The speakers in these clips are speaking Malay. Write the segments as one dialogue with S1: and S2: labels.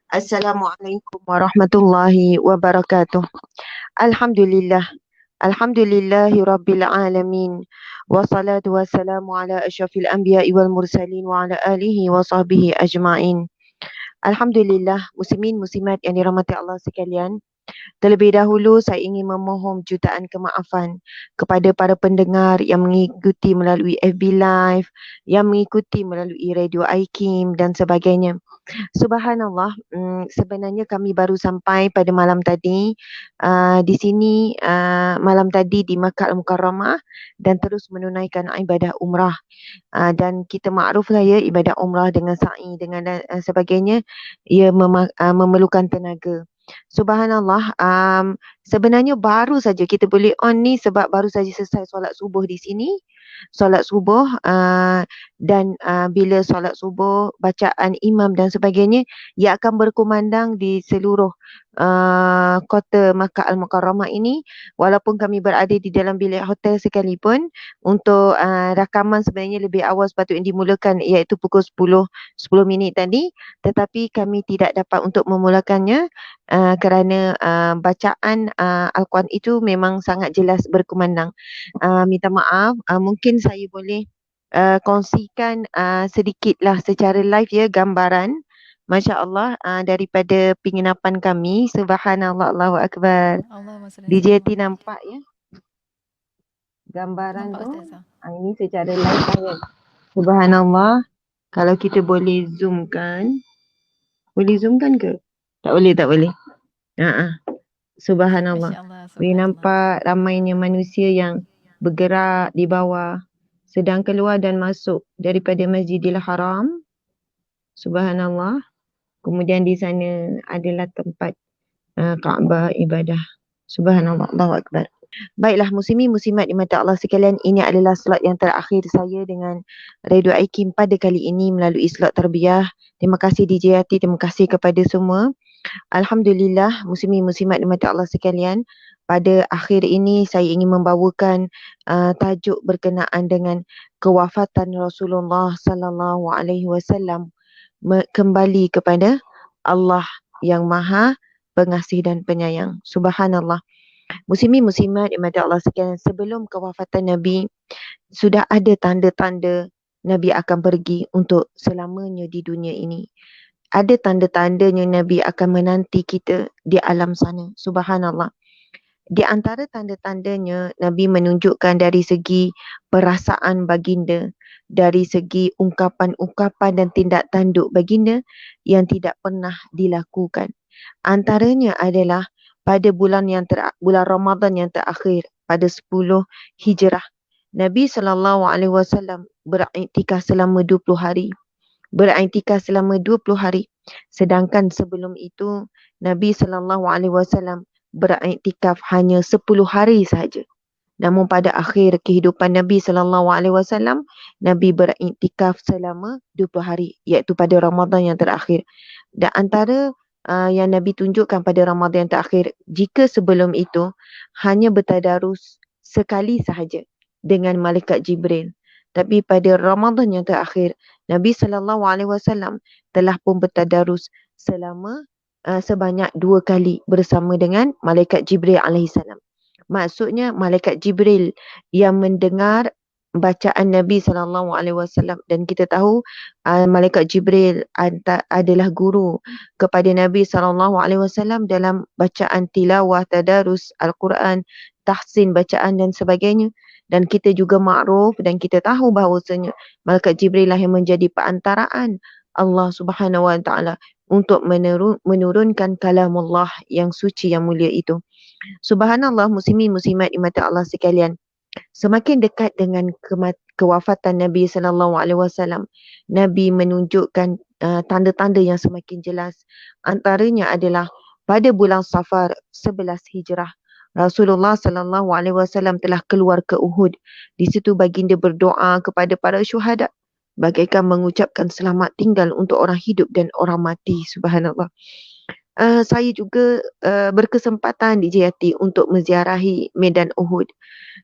S1: Assalamualaikum warahmatullahi wabarakatuh. Alhamdulillah. Alhamdulillahi rabbil alamin. Wassalatu wassalamu ala asyrafil anbiya'i wal mursalin wa ala alihi wa sahbihi ajma'in. Alhamdulillah, muslimin muslimat yang dirahmati Allah sekalian. Terlebih dahulu saya ingin memohon jutaan kemaafan kepada para pendengar yang mengikuti melalui FB Live, yang mengikuti melalui Radio IKIM dan sebagainya. Subhanallah, sebenarnya kami baru sampai pada malam tadi di sini malam tadi di Makkah Al-Mukarramah dan terus menunaikan ibadah umrah. Dan kita maklum lah ya, ibadah umrah dengan sa'i dengan sebagainya, ia memerlukan tenaga. Subhanallah, sebenarnya baru saja kita boleh on ni sebab baru saja selesai solat subuh di sini. Solat subuh dan bila solat subuh, bacaan imam dan sebagainya, ia akan berkumandang di seluruh kota Makkah Al-Mukarramah ini. Walaupun kami berada di dalam bilik hotel sekalipun, untuk rakaman sebenarnya lebih awal sepatutnya dimulakan, iaitu pukul 10 minit tadi, tetapi kami tidak dapat untuk memulakannya kerana bacaan Al-Quran itu memang sangat jelas berkumandang. Minta maaf, mungkin saya boleh kongsikan sedikitlah secara live ya, gambaran Masya Allah daripada penginapan kami. Subhanallah, Allahu Akbar.
S2: Allahumma salli ala
S1: DJ T
S2: Muhammad.
S1: nampak ya gambaran
S2: Nampak
S1: tu?
S2: Ustazah.
S1: Ini secara live saya. Subhanallah. Kalau kita boleh zoomkan. Boleh zoomkan ke? Tak boleh, tak boleh. Subhanallah.
S2: Masya Allah,
S1: Boleh
S2: subhanallah.
S1: nampak ramainya manusia yang bergerak di bawah, sedang keluar dan masuk daripada Masjidil Haram. Subhanallah. Kemudian di sana adalah tempat Kaabah ibadah. Subhanallah, Allahu Akbar. Baiklah, muslimin muslimat di mata Allah sekalian, ini adalah slot yang terakhir saya dengan Radio IKIM pada kali ini melalui slot tarbiyah. Terima kasih DJ Yati, terima kasih kepada semua. Alhamdulillah, muslimin muslimat di mata Allah sekalian, pada akhir ini saya ingin membawakan tajuk berkenaan dengan kewafatan Rasulullah sallallahu alaihi wasallam, kembali kepada Allah yang Maha Pengasih dan Penyayang. Subhanallah. Muslimin muslimat yang mati Allah sekalian, sebelum kewafatan Nabi sudah ada tanda-tanda Nabi akan pergi untuk selamanya di dunia ini. Ada tanda-tandanya Nabi akan menanti kita di alam sana. Subhanallah. Di antara tanda-tandanya, Nabi menunjukkan dari segi perasaan baginda, dari segi ungkapan-ungkapan dan tindak tanduk baginda yang tidak pernah dilakukan. Antaranya adalah pada bulan Ramadan yang terakhir, pada 10 Hijrah, Nabi SAW beriktikaf selama 20 hari. Sedangkan sebelum itu, Nabi SAW beriktikaf hanya 10 hari sahaja. Namun pada akhir kehidupan Nabi SAW, Nabi beriktikaf selama 20 hari, iaitu pada Ramadan yang terakhir. Dan antara yang Nabi tunjukkan pada Ramadan yang terakhir, jika sebelum itu hanya bertadarus sekali sahaja dengan malaikat Jibril, tapi pada Ramadan yang terakhir, Nabi SAW telah pun bertadarus selama sebanyak 2 kali bersama dengan malaikat Jibril alaihissalam. Maksudnya malaikat Jibril yang mendengar bacaan Nabi SAW, dan kita tahu malaikat Jibril adalah guru kepada Nabi SAW dalam bacaan tilawah, tadarus Al-Quran, tahsin bacaan dan sebagainya. Dan kita juga makruf dan kita tahu bahawasanya malaikat Jibril lah yang menjadi perantaraan Allah Subhanahu Wa Taala untuk menurunkan kalamullah yang suci yang mulia itu. Subhanallah, muslimin muslimat di mata Allah sekalian. Semakin dekat dengan kewafatan Nabi sallallahu alaihi wasallam, Nabi menunjukkan tanda-tanda yang semakin jelas. Antaranya adalah pada bulan Safar 11 Hijrah, Rasulullah sallallahu alaihi wasallam telah keluar ke Uhud. Di situ baginda berdoa kepada para syuhada, bagaikan mengucapkan selamat tinggal untuk orang hidup dan orang mati. Subhanallah. Saya juga berkesempatan di JAT untuk menziarahi medan Uhud,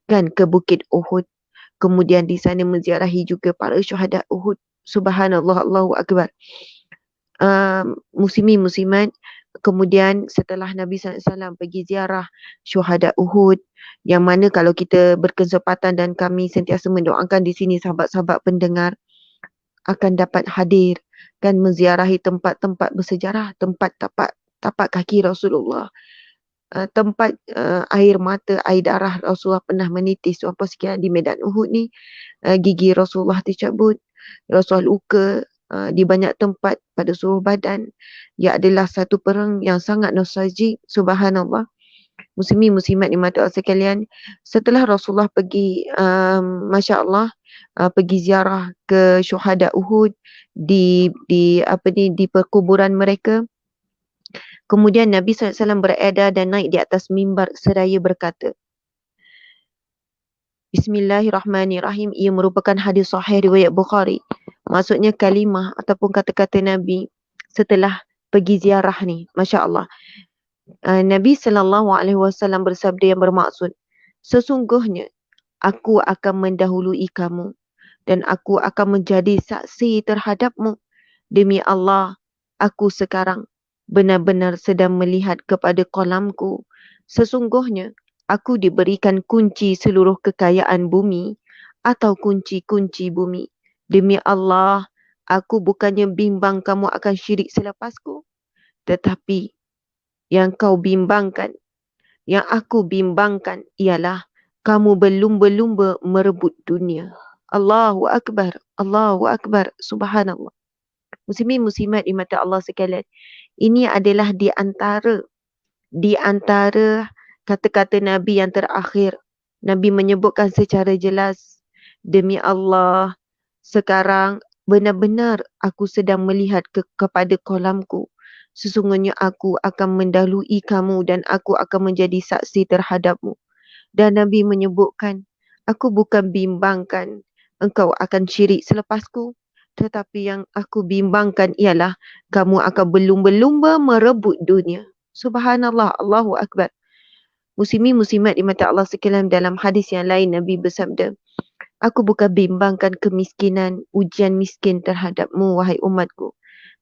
S1: kan, ke Bukit Uhud. Kemudian di sana menziarahi juga para syuhada Uhud. Subhanallah, Allahu Akbar. Muslimi muslimat, kemudian setelah Nabi SAW pergi ziarah syuhada Uhud, yang mana kalau kita berkesempatan dan kami sentiasa mendoakan di sini sahabat-sahabat pendengar akan dapat hadir dan menziarahi tempat-tempat bersejarah, tempat tapak kaki Rasulullah, tempat air mata, air darah Rasulullah pernah menitis apa sekian di medan Uhud ni, gigi Rasulullah dicabut, Rasulullah luka di banyak tempat pada seluruh badan. Ia adalah satu perang yang sangat nostalgik, subhanallah. Muslimin muslimat di mata Allah sekalian, setelah Rasulullah pergi Masya Allah, pergi ziarah ke syuhada Uhud di perkuburan mereka. Kemudian Nabi SAW beredar dan naik di atas mimbar seraya berkata, Bismillahirrahmanirrahim. Ia merupakan hadis sahih riwayat Bukhari. Maksudnya kalimah ataupun kata-kata Nabi setelah pergi ziarah ni. Masya Allah. Nabi SAW bersabda yang bermaksud, sesungguhnya aku akan mendahului kamu dan aku akan menjadi saksi terhadapmu. Demi Allah, aku sekarang benar-benar sedang melihat kepada kolamku. Sesungguhnya aku diberikan kunci seluruh kekayaan bumi atau kunci-kunci bumi. Demi Allah, aku bukannya bimbang kamu akan syirik selepasku, tetapi yang kau bimbangkan, yang aku bimbangkan ialah kamu berlumba-lumba merebut dunia. Allahu Akbar, Allahu Akbar, subhanallah. Muslimin muslimat di mata Allah sekalian, ini adalah di antara kata-kata Nabi yang terakhir. Nabi menyebutkan secara jelas, demi Allah, sekarang benar-benar aku sedang melihat kepada kolamku. Sesungguhnya aku akan mendahului kamu dan aku akan menjadi saksi terhadapmu. Dan Nabi menyebutkan, aku bukan bimbangkan engkau akan syirik selepasku, tetapi yang aku bimbangkan ialah kamu akan berlumba-lumba merebut dunia. Subhanallah, Allahu Akbar. Muslimin muslimat di mata Allah sekalian, dalam hadis yang lain Nabi bersabda, aku bukan bimbangkan kemiskinan, ujian miskin terhadapmu, wahai umatku.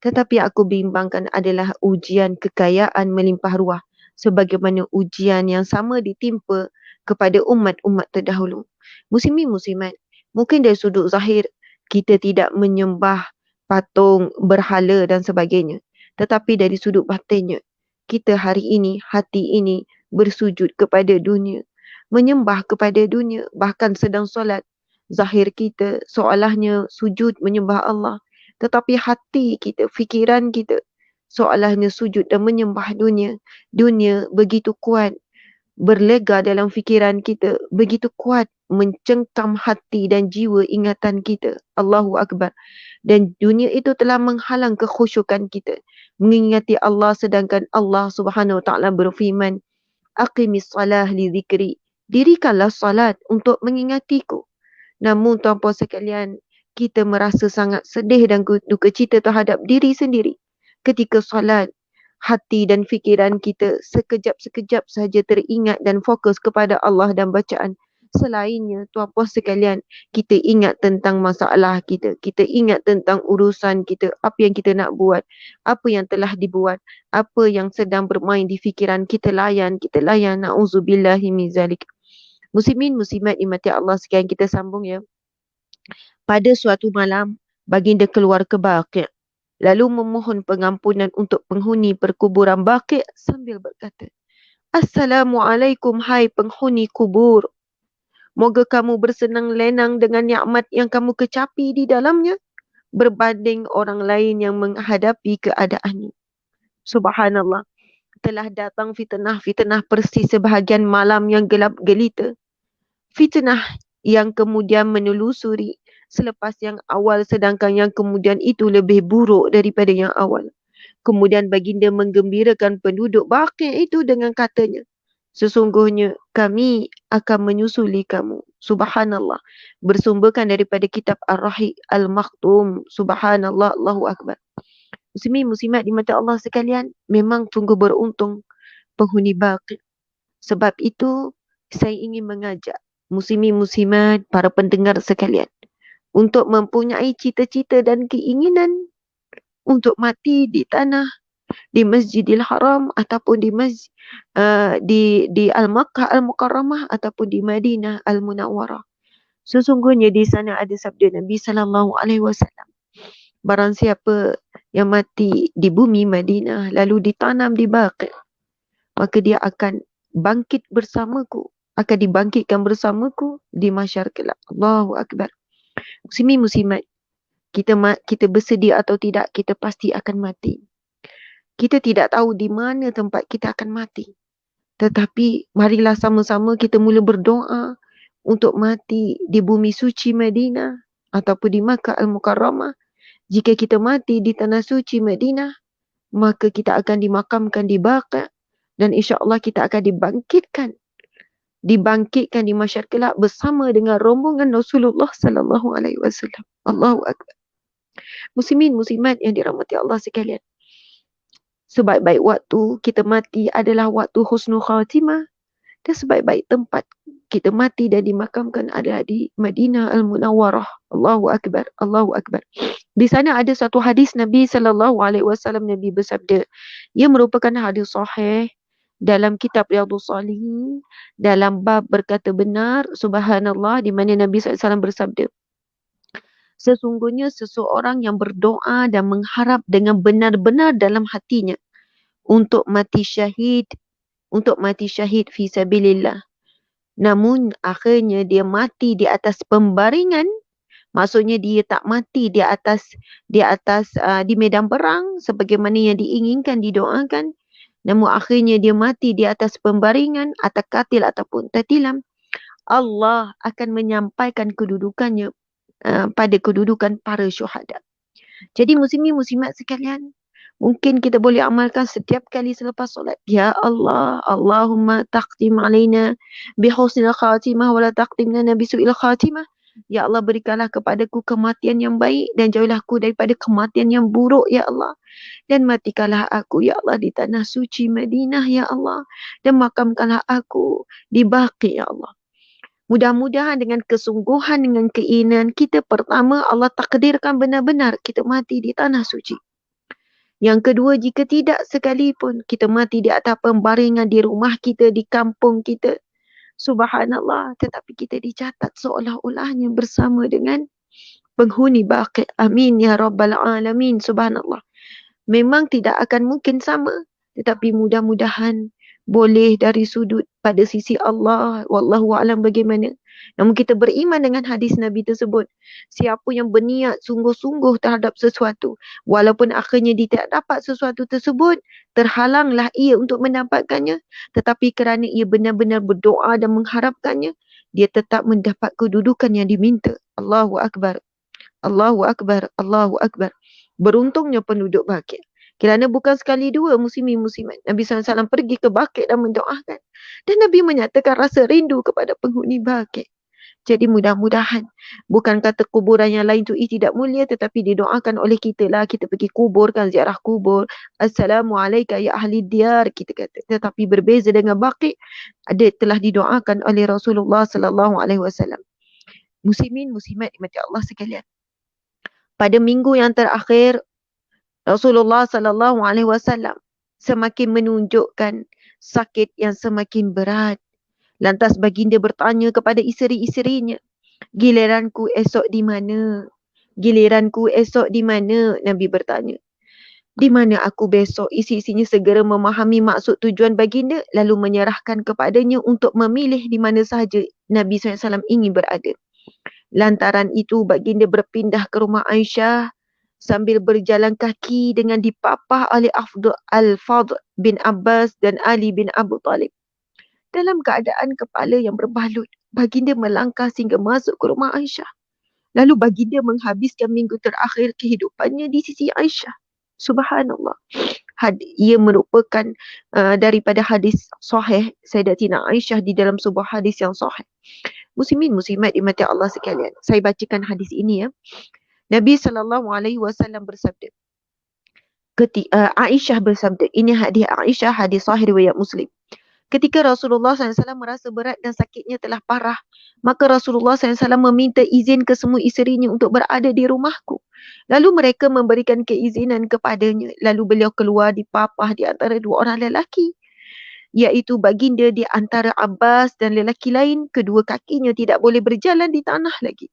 S1: Tetapi aku bimbangkan adalah ujian kekayaan melimpah ruah, sebagaimana ujian yang sama ditimpa kepada umat-umat terdahulu. Muslimin muslimat, mungkin dari sudut zahir, kita tidak menyembah patung, berhala dan sebagainya. Tetapi dari sudut batinnya, kita hari ini, hati ini bersujud kepada dunia, menyembah kepada dunia, bahkan sedang solat. Zahir kita seolahnya sujud menyembah Allah, tetapi hati kita, fikiran kita seolahnya sujud dan menyembah dunia. Dunia begitu kuat berlega dalam fikiran kita, begitu kuat mencengkam hati dan jiwa ingatan kita. Allahu Akbar. Dan dunia itu telah menghalang kekhusyukan kita mengingati Allah, sedangkan Allah Subhanahu Wa Taala berfirman, aqimis salah li zikri. Dirikanlah salat untuk mengingatiku. Namun tuan-puan sekalian, kita merasa sangat sedih dan duka cita terhadap diri sendiri. Ketika solat, hati dan fikiran kita sekejap-sekejap saja teringat dan fokus kepada Allah dan bacaan. Selainnya, tuan-puan sekalian, kita ingat tentang masalah kita. Kita ingat tentang urusan kita, apa yang kita nak buat, apa yang telah dibuat, apa yang sedang bermain di fikiran kita layan, na'udzubillahi min zalik. Muslimin muslimat di mati Allah sekalian, kita sambung ya. Pada suatu malam, baginda keluar ke Baqi', lalu memohon pengampunan untuk penghuni perkuburan Baqi' sambil berkata, Assalamualaikum hai penghuni kubur. Moga kamu bersenang lenang dengan nikmat yang kamu kecapi di dalamnya berbanding orang lain yang menghadapi keadaan ini. Subhanallah. Telah datang fitnah-fitnah persis sebahagian malam yang gelap gelita. Fitnah yang kemudian menelusuri selepas yang awal, sedangkan yang kemudian itu lebih buruk daripada yang awal. Kemudian baginda menggembirakan penduduk Baqi' itu dengan katanya, sesungguhnya kami akan menyusuli kamu. Subhanallah. Bersumberkan daripada kitab Ar-Rahiq Al-Maktum. Subhanallah, Allahu Akbar. Muslimin muslimat di mata Allah sekalian, memang sungguh beruntung penghuni Baqi'. Sebab itu saya ingin mengajak muslimin muslimat, para pendengar sekalian, untuk mempunyai cita-cita dan keinginan untuk mati di tanah, di Masjidil Haram ataupun di Al-Makkah Al-Mukarramah ataupun di Madinah Al-Munawwarah. Sesungguhnya di sana ada sabda Nabi sallallahu alaihi wasallam. Barang siapa yang mati di bumi Madinah lalu ditanam di Baqi', maka dia akan bangkit bersamaku, akan dibangkitkan bersamaku di mahsyar kelak. Allahu akbar. Muslimin muslimat, kita bersedia atau tidak, kita pasti akan mati. Kita tidak tahu di mana tempat kita akan mati. Tetapi marilah sama-sama kita mula berdoa untuk mati di bumi suci Madinah ataupun di Makkah Al-Mukarramah. Jika kita mati di tanah suci Madinah, maka kita akan dimakamkan di Baqi' dan insya-Allah kita akan dibangkitkan di mahsyar kelak bersama dengan rombongan Rasulullah sallallahu alaihi wasallam. Allahu akbar. Muslimin muslimat yang dirahmati Allah sekalian. Sebaik-baik waktu kita mati adalah waktu husnul khatimah, dan sebaik-baik tempat kita mati dan dimakamkan adalah di Madinah Al-Munawwarah. Allahu akbar. Allahu akbar. Di sana ada satu hadis Nabi sallallahu alaihi wasallam. Nabi bersabda, ia merupakan hadis sahih dalam kitab Riyadhus Shalihin dalam bab berkata benar subhanallah, di mana Nabi sallallahu alaihi wasallam bersabda, sesungguhnya seseorang yang berdoa dan mengharap dengan benar-benar dalam hatinya untuk mati syahid fi sabilillah, namun akhirnya dia mati di atas pembaringan. Maksudnya dia tak mati di medan perang sebagaimana yang diinginkan, didoakan. Namun akhirnya dia mati di atas pembaringan atau katil ataupun tertilam. Allah akan menyampaikan kedudukannya pada kedudukan para syuhada. Jadi muslimin muslimat sekalian, mungkin kita boleh amalkan setiap kali selepas solat. Ya Allah, Allahumma taqdim alaina bihusnil khatimah wa la taqdim lana bisu'il khatimah. Ya Allah, berikanlah kepadaku kematian yang baik dan jauhilah aku daripada kematian yang buruk, ya Allah. Dan matikanlah aku, ya Allah, di tanah suci Madinah, ya Allah. Dan makamkanlah aku di Baqi', ya Allah. Mudah-mudahan dengan kesungguhan, dengan keinginan kita, pertama Allah takdirkan benar-benar kita mati di tanah suci. Yang kedua, jika tidak sekalipun kita mati di atas pembaringan di rumah kita, di kampung kita, subhanallah, tetapi kita dicatat seolah-olahnya bersama dengan penghuni Baqi'. Amin ya rabbal alamin. Subhanallah. Memang tidak akan mungkin sama, tetapi mudah-mudahan boleh dari sudut pada sisi Allah, wallahu alam bagaimana. Namun kita beriman dengan hadis Nabi tersebut. Siapa yang berniat sungguh-sungguh terhadap sesuatu, walaupun akhirnya dia tidak dapat sesuatu tersebut, terhalanglah ia untuk mendapatkannya, tetapi kerana ia benar-benar berdoa dan mengharapkannya, dia tetap mendapat kedudukan yang diminta. Allahu akbar. Allahu akbar. Allahu akbar. Beruntungnya penduduk Baqi'. Kerana bukan sekali dua muslimin muslimat Nabi SAW pergi ke Baqi' dan mendoakan. Dan Nabi menyatakan rasa rindu kepada penghuni Baqi'. Jadi mudah-mudahan bukan kata kuburan yang lain tu tidak mulia, tetapi didoakan oleh kita lah. Kita pergi kubur, kan ziarah kubur. Assalamualaikum ya ahli diyar, kita kata. Tetapi berbeza dengan Baqi', ada telah didoakan oleh Rasulullah sallallahu alaihi wasallam. Muslimin muslimat dimati Allah sekalian. Pada minggu yang terakhir, Rasulullah sallallahu alaihi wasallam semakin menunjukkan sakit yang semakin berat. Lantas baginda bertanya kepada isteri-isterinya, giliranku esok di mana? Giliranku esok di mana? Nabi bertanya. Di mana aku besok? Isi-isinya segera memahami maksud tujuan baginda, lalu menyerahkan kepadanya untuk memilih di mana sahaja Nabi SAW ingin berada. Lantaran itu baginda berpindah ke rumah Aisyah sambil berjalan kaki dengan dipapah oleh Al-Fadl bin Abbas dan Ali bin Abu Talib. Dalam keadaan kepala yang berbalut, baginda melangkah sehingga masuk ke rumah Aisyah. Lalu baginda menghabiskan minggu terakhir kehidupannya di sisi Aisyah. Subhanallah. Ia merupakan daripada hadis sahih Sayyidatina Aisyah di dalam sebuah hadis yang sahih. Muslimin muslimat dimati Allah sekalian. Saya bacakan hadis ini ya. Nabi SAW bersabda. Aisyah bersabda. Ini hadis Aisyah, hadis sahih riwayat Muslim. Ketika Rasulullah SAW merasa berat dan sakitnya telah parah, maka Rasulullah SAW meminta izin ke semua isterinya untuk berada di rumahku. Lalu mereka memberikan keizinan kepadanya. Lalu beliau keluar dipapah di antara dua orang lelaki, iaitu baginda di antara Abbas dan lelaki lain. Kedua kakinya tidak boleh berjalan di tanah lagi.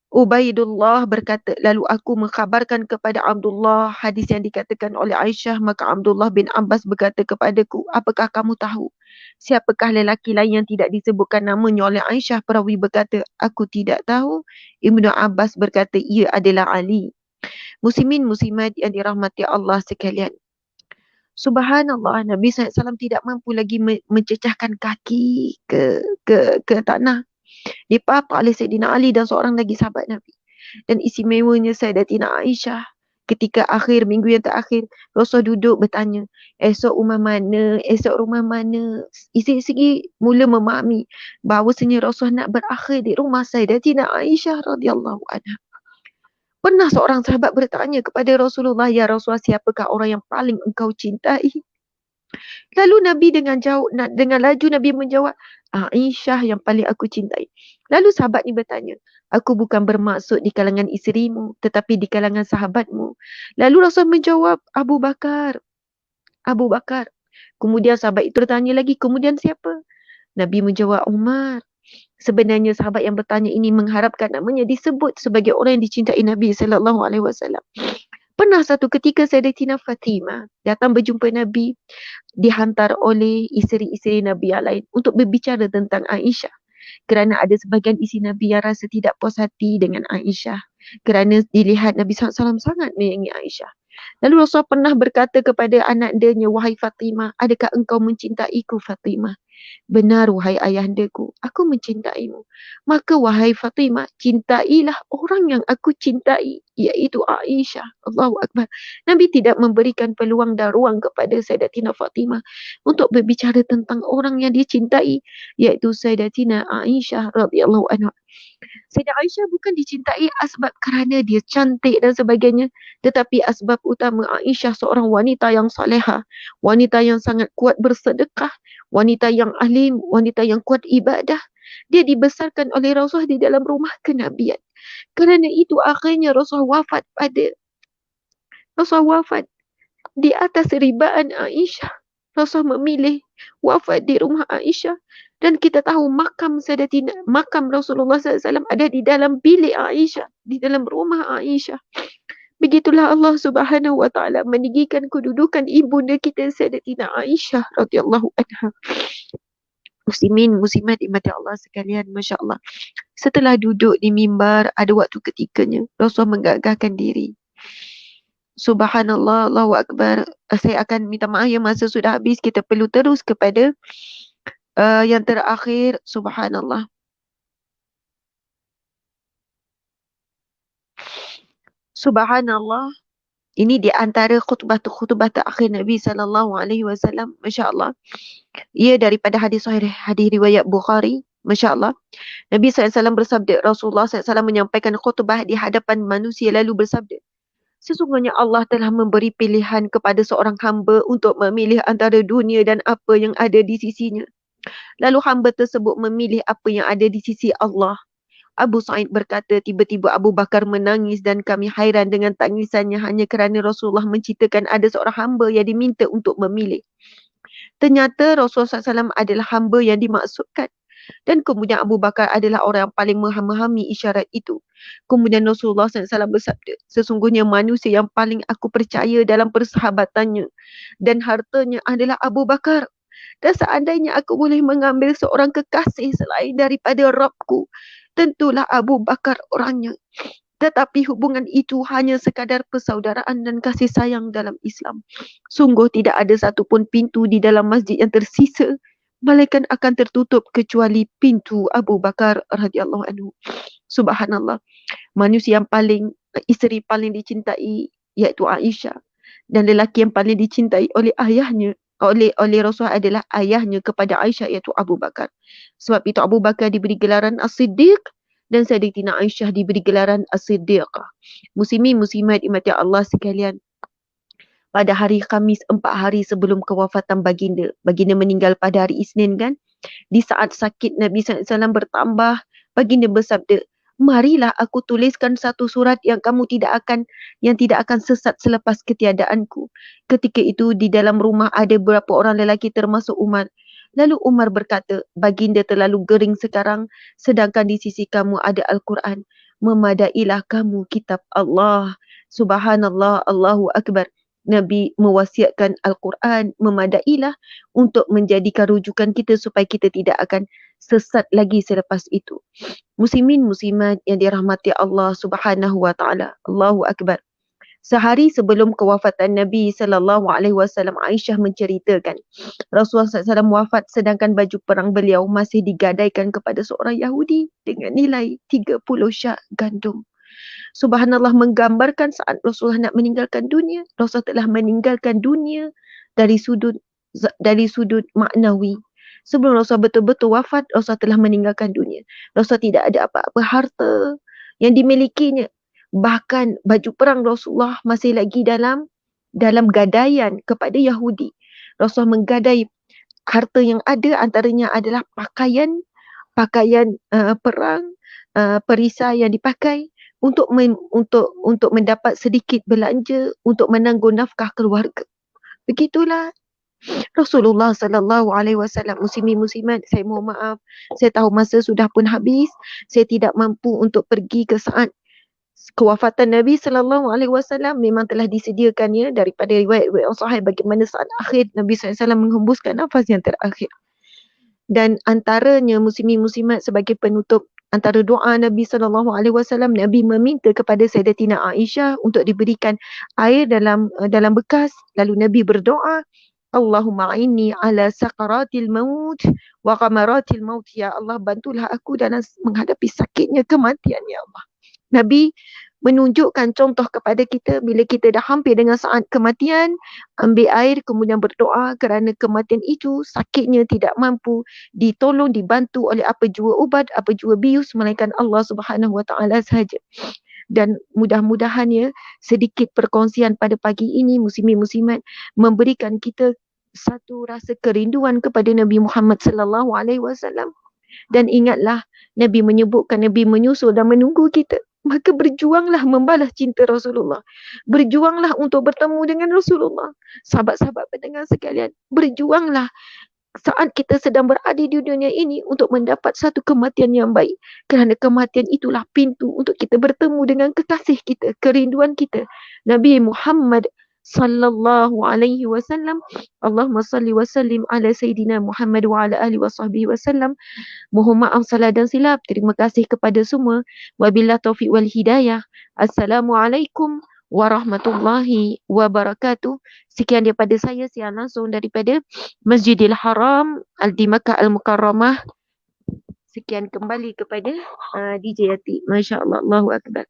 S1: Ubaidullah berkata, lalu aku mengkhabarkan kepada Abdullah hadis yang dikatakan oleh Aisyah, maka Abdullah bin Abbas berkata kepadaku, apakah kamu tahu siapakah lelaki lain yang tidak disebutkan namanya oleh Aisyah? Perawi berkata, aku tidak tahu. Ibnu Abbas berkata, ia adalah Ali. Muslimin muslimat yang dirahmati Allah sekalian. Subhanallah, Nabi SAW tidak mampu lagi mencecahkan kaki ke tanah. Dipapah oleh Sayyidina Ali dan seorang lagi sahabat Nabi. Dan istimewanya Sayyidatina Aisyah, ketika akhir minggu yang terakhir, Rasul duduk bertanya, esok rumah mana, esok rumah mana. Isteri-isteri mula memahami bahawasanya Rasul nak berakhir di rumah Sayyidatina Aisyah radhiyallahu anha. Pernah seorang sahabat bertanya kepada Rasulullah, ya Rasulullah, siapakah orang yang paling engkau cintai? Lalu Nabi dengan laju Nabi menjawab, Aisyah yang paling aku cintai. Lalu sahabat ni bertanya, aku bukan bermaksud di kalangan isterimu, tetapi di kalangan sahabatmu. Lalu Rasul menjawab, Abu Bakar. Abu Bakar. Kemudian sahabat itu bertanya lagi, kemudian siapa? Nabi menjawab, Umar. Sebenarnya sahabat yang bertanya ini mengharapkan namanya disebut sebagai orang yang dicintai Nabi SAW. Pernah satu ketika Sayyidatina Fatimah datang berjumpa Nabi, dihantar oleh isteri-isteri Nabi yang lain untuk berbicara tentang Aisyah. Kerana ada sebahagian isteri Nabi yang rasa tidak puas hati dengan Aisyah. Kerana dilihat Nabi SAW sangat menyayangi Aisyah. Lalu Rasul pernah berkata kepada anak dia, wahai Fatimah, adakah engkau mencintaiku Fatimah? Benar wahai ayahandaku, aku mencintaimu. Maka wahai Fatimah, cintailah orang yang aku cintai, iaitu Aisyah. Allahu Akbar. Nabi tidak memberikan peluang dan ruang kepada Sayyidatina Fatimah untuk berbicara tentang orang yang dia cintai, iaitu Sayyidatina Aisyah radhiyallahu anha. Sayyidah Aisyah bukan dicintai asbab kerana dia cantik dan sebagainya, tetapi asbab utama Aisyah seorang wanita yang salehah, wanita yang sangat kuat bersedekah, wanita yang alim, wanita yang kuat ibadah. Dia dibesarkan oleh Rasulullah di dalam rumah kenabian. Kerana itu akhirnya Rasulullah wafat di atas ribaan Aisyah. Rasul memilih wafat di rumah Aisyah. Dan kita tahu makam Rasulullah SAW ada di dalam bilik Aisyah, di dalam rumah Aisyah. Begitulah Allah Subhanahu Wa Taala meninggikan kedudukan ibunda kita Sayyidatina Aisyah radhiyallahu anha. Muslimin, muslimat dimati Allah sekalian, masya-Allah. Setelah duduk di mimbar, ada waktu ketikanya Rasul menggagahkan diri. Subhanallah, Allahu Akbar. Saya akan minta maaf ya, masa sudah habis. Kita perlu terus kepada yang terakhir. Subhanallah. Subhanallah. Ini di antara khutbah terakhir Nabi SAW. Masya Allah. Ia daripada hadis riwayat Bukhari. Masya Allah. Nabi SAW bersabda, Rasulullah SAW menyampaikan khutbah di hadapan manusia lalu bersabda, sesungguhnya Allah telah memberi pilihan kepada seorang hamba untuk memilih antara dunia dan apa yang ada di sisinya. Lalu hamba tersebut memilih apa yang ada di sisi Allah. Abu Sa'id berkata, tiba-tiba Abu Bakar menangis dan kami hairan dengan tangisannya hanya kerana Rasulullah menceritakan ada seorang hamba yang diminta untuk memilih. Ternyata Rasulullah SAW adalah hamba yang dimaksudkan. Dan kemudian Abu Bakar adalah orang yang paling memahami isyarat itu. Kemudian Rasulullah SAW bersabda, sesungguhnya manusia yang paling aku percaya dalam persahabatannya dan hartanya adalah Abu Bakar. Dan seandainya aku boleh mengambil seorang kekasih selain daripada Rabbku, tentulah Abu Bakar orangnya. Tetapi hubungan itu hanya sekadar persaudaraan dan kasih sayang dalam Islam. Sungguh tidak ada satupun pintu di dalam masjid yang tersisa, malaikat akan tertutup kecuali pintu Abu Bakar radhiyallahu anhu. Subhanallah. Manusia yang isteri paling dicintai iaitu Aisyah, dan lelaki yang paling dicintai oleh ayahnya oleh Rasulullah adalah ayahnya kepada Aisyah iaitu Abu Bakar. Sebab itu Abu Bakar diberi gelaran As-Siddiq dan Sayyidatina Aisyah diberi gelaran As-Siddiqah. Muslimin muslimat dimati Allah sekalian. pada hari Khamis 4 hari sebelum kewafatan baginda. Baginda meninggal pada hari Isnin kan. Di saat sakit Nabi SAW bertambah, baginda bersabda, marilah aku tuliskan satu surat yang tidak akan sesat selepas ketiadaanku. Ketika itu di dalam rumah ada beberapa orang lelaki termasuk Umar. Lalu Umar berkata, baginda terlalu gering sekarang sedangkan di sisi kamu ada Al-Quran. Memadailah kamu kitab Allah. Subhanallah, Allahu Akbar. Nabi mewasiatkan Al-Quran, memadailah untuk menjadikan rujukan kita supaya kita tidak akan sesat lagi selepas itu. Muslimin muslimat yang dirahmati Allah Subhanahu wa taala. Allahu Akbar. Sehari sebelum kewafatan Nabi sallallahu alaihi wasallam, Aisyah menceritakan Rasulullah SAW wafat sedangkan baju perang beliau masih digadaikan kepada seorang Yahudi dengan nilai 30 syak gandum. Subhanallah, menggambarkan saat Rasulullah nak meninggalkan dunia, Rasulullah telah meninggalkan dunia dari sudut maknawi. Sebelum Rasulullah betul-betul wafat, Rasulullah telah meninggalkan dunia. Rasulullah tidak ada apa-apa harta yang dimilikinya. Bahkan baju perang Rasulullah masih lagi dalam gadaian kepada Yahudi. Rasulullah menggadai harta yang ada, antaranya adalah pakaian perang, perisai yang dipakai untuk mendapat sedikit belanja untuk menanggung nafkah keluarga. Begitulah Rasulullah sallallahu alaihi wasallam. Muslimin muslimat, saya mohon maaf, saya tahu masa sudah pun habis. Saya tidak mampu untuk pergi ke saat kewafatan Nabi sallallahu alaihi wasallam. Memang telah disediakannya daripada riwayat-riwayat sahih bagaimana saat akhir Nabi sallallahu alaihi wasallam menghembuskan nafas yang terakhir. Dan antaranya muslimin muslimat, sebagai penutup antara doa Nabi SAW, Nabi meminta kepada Sayyidatina Aisyah untuk diberikan air dalam bekas. Lalu Nabi berdoa, Allahumma inni ala sakaratil maut wa qamaratil maut. Ya Allah, bantulah aku dalam menghadapi sakitnya kematian, ya Allah. Nabi menunjukkan contoh kepada kita bila kita dah hampir dengan saat kematian, ambil air kemudian berdoa kerana kematian itu sakitnya tidak mampu ditolong, dibantu oleh apa jua ubat, apa jua bius melainkan Allah Subhanahu Wa Taala sahaja. Dan mudah-mudahannya sedikit perkongsian pada pagi ini muslimin muslimat memberikan kita satu rasa kerinduan kepada Nabi Muhammad sallallahu alaihi wasallam. Dan ingatlah Nabi menyebutkan, Nabi menyusul dan menunggu kita. Maka berjuanglah membalas cinta Rasulullah. Berjuanglah untuk bertemu dengan Rasulullah. Sahabat-sahabat pendengar sekalian, berjuanglah saat kita sedang berada di dunia ini untuk mendapat satu kematian yang baik. Kerana kematian itulah pintu untuk kita bertemu dengan kekasih kita, kerinduan kita, Nabi Muhammad sallallahu alaihi wasallam. Allahumma salli wa sallim ala Sayyidina Muhammad wa ala alihi wa sahbihi wasallam. Mohon maaf salah dan silap. Terima kasih kepada semua. Wabillahi taufiq wal hidayah. Assalamualaikum warahmatullahi wabarakatuh. Sekian daripada saya, siaran langsung daripada Masjidil Haram di Makkah Al-Mukarramah. Sekian kembali kepada DJ Yati. Masya Allah, Allahu Akbar.